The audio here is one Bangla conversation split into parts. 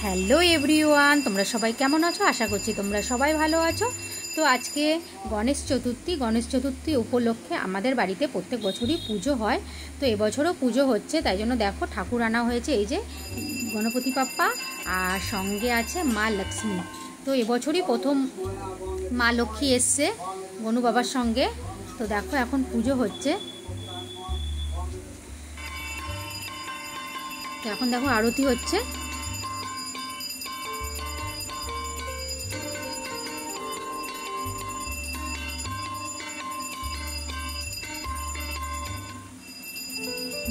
হ্যালো এভরিওয়ান, তোমরা সবাই কেমন আছো? আশা করছি তোমরা সবাই ভালো আছো। তো আজকে গণেশ চতুর্থী উপলক্ষে আমাদের বাড়িতে প্রত্যেক বছরই পুজো হয়। তো এবছরও পুজো হচ্ছে, তাই জন্য দেখো ঠাকুর আনা হয়েছে, এই যে গণপতি বাপ্পা, আর সঙ্গে আছে মা লক্ষ্মী। তো এবছরই প্রথম মা লক্ষ্মী এসছে গনু বাবার সঙ্গে। তো দেখো এখন পুজো হচ্ছে, তো এখন দেখো আরতি হচ্ছে।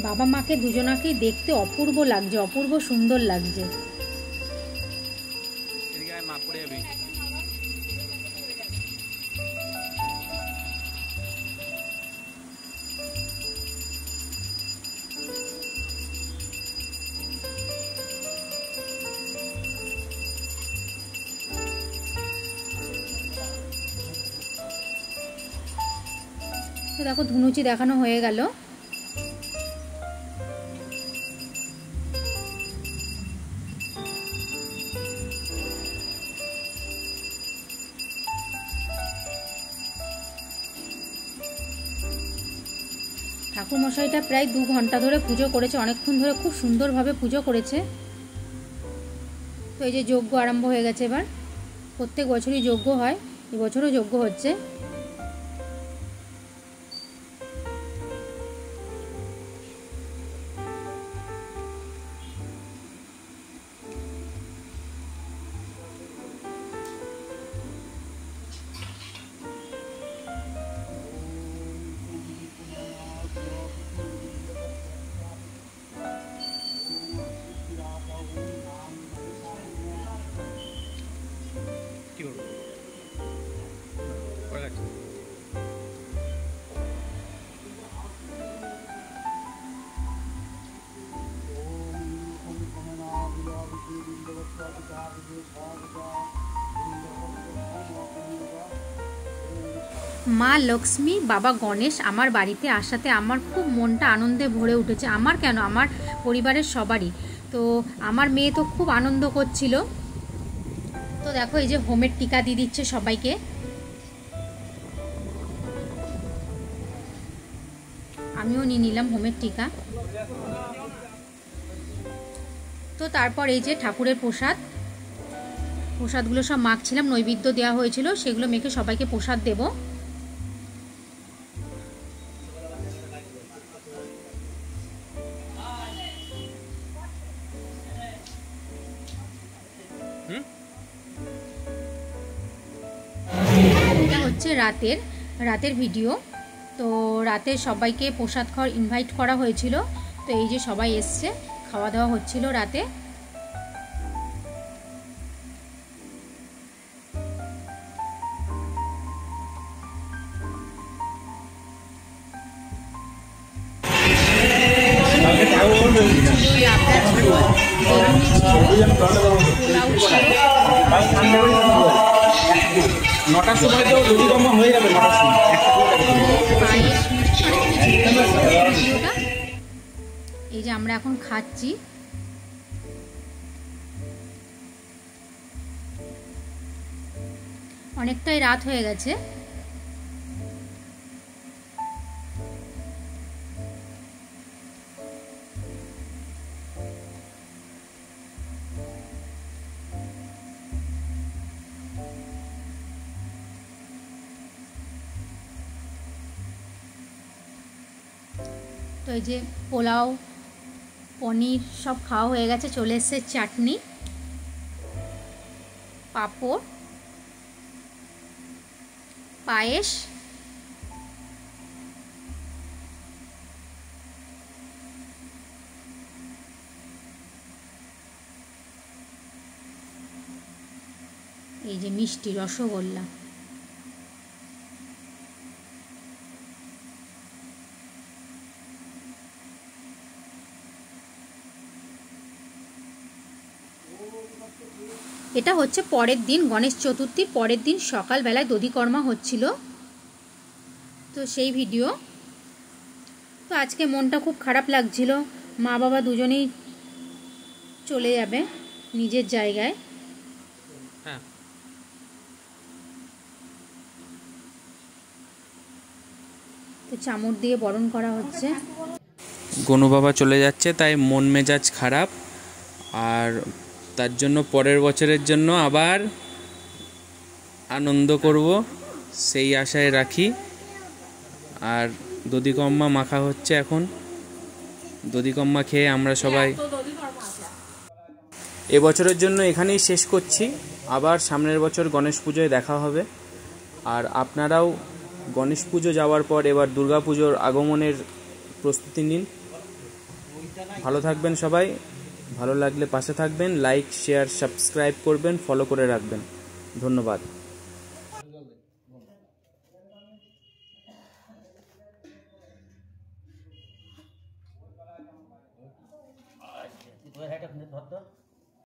বাবা মাকে দুজনাকেই দেখতে অপূর্ব লাগছে, অপূর্ব সুন্দর লাগছে। তো দেখো ধুনুচি দেখানো হয়ে গেল। ঠাকুরমশাইটা প্রায় 2 ঘন্টা ধরে পুজো করেছে, অনেকক্ষণ ধরে খুব সুন্দরভাবে পুজো করেছে। তো এই যে যজ্ঞ আরম্ভ হয়ে গেছে এবার। প্রত্যেক বছরই যজ্ঞ হয়, এবছরও যজ্ঞ হচ্ছে। মা লক্ষ্মী বাবা গণেশ আমার বাড়িতে আসাতে আমার খুব মনটা আনন্দে ভরে উঠেছে। আমার কেন, আমার পরিবারের সবারই। তো আমার মেয়ে তো খুব আনন্দ করছিল। তো দেখো এই যে হোমের টিকা দিয়ে দিচ্ছে সবাইকে। আমিও নিয়ে নিলাম হোমের টিকা। তো তারপর এই যে ঠাকুরের প্রসাদগুলো সব মাখছিলাম, নৈবেদ্য দেওয়া হয়েছিল, সেগুলো মেখে সবাইকে প্রসাদ দেব। এটা হচ্ছে রাতের ভিডিও। তো রাতে সবাইকে প্রসাদ খাওয়ার ইনভাইট করা হয়েছিল। তো এই যে সবাই এসছে, খাওয়া দাওয়া হচ্ছিল রাতে। নটার সময় তো রুটিকম্মা হয়ে যাবে, নটার সময় এই যে আমরা এখন খাচ্ছি। অনেকটাই রাত হয়ে গেছে। তো এই যে পোলাও, পনির সব খাওয়া হয়ে গেছে, চলে এসছে চাটনি, পাঁপড়, পায়েস, এই যে মিষ্টি রসগোল্লা। এটা হচ্ছে পরের দিন, গণেশ চতুর্থীর পরের দিন সকালবেলায় দধিকর্মা হচ্ছিল, তো সেই ভিডিও। তো আজকে মনটা খুব খারাপ লাগছিল, মা বাবা দুজনেই চলে যাবে। নিজের জায়গায়। হ্যাঁ, তো চামড় দিয়ে বরণ করা হচ্ছে। গনু বাবা চলে যাচ্ছে, তাই মন মেজাজ খারাপ। আর তার জন্য পরের বছরের জন্য আবার আনন্দ করব সেই আশায় রাখি। আর দধিকম্মা মাখা হচ্ছে এখন। দধিকম্মা খেয়ে আমরা সবাই এবছরের জন্য এখানেই শেষ করছি। আবার সামনের বছর গণেশ পুজোয় দেখা হবে। আর আপনারাও গণেশ পুজো যাওয়ার পর এবার দুর্গা পুজোর আগমনের প্রস্তুতি নিন। ভালো থাকবেন সবাই। ভালো লাগলে পাশে থাকবেন, লাইক শেয়ার সাবস্ক্রাইব করবেন, ফলো করে রাখবেন। ধন্যবাদ।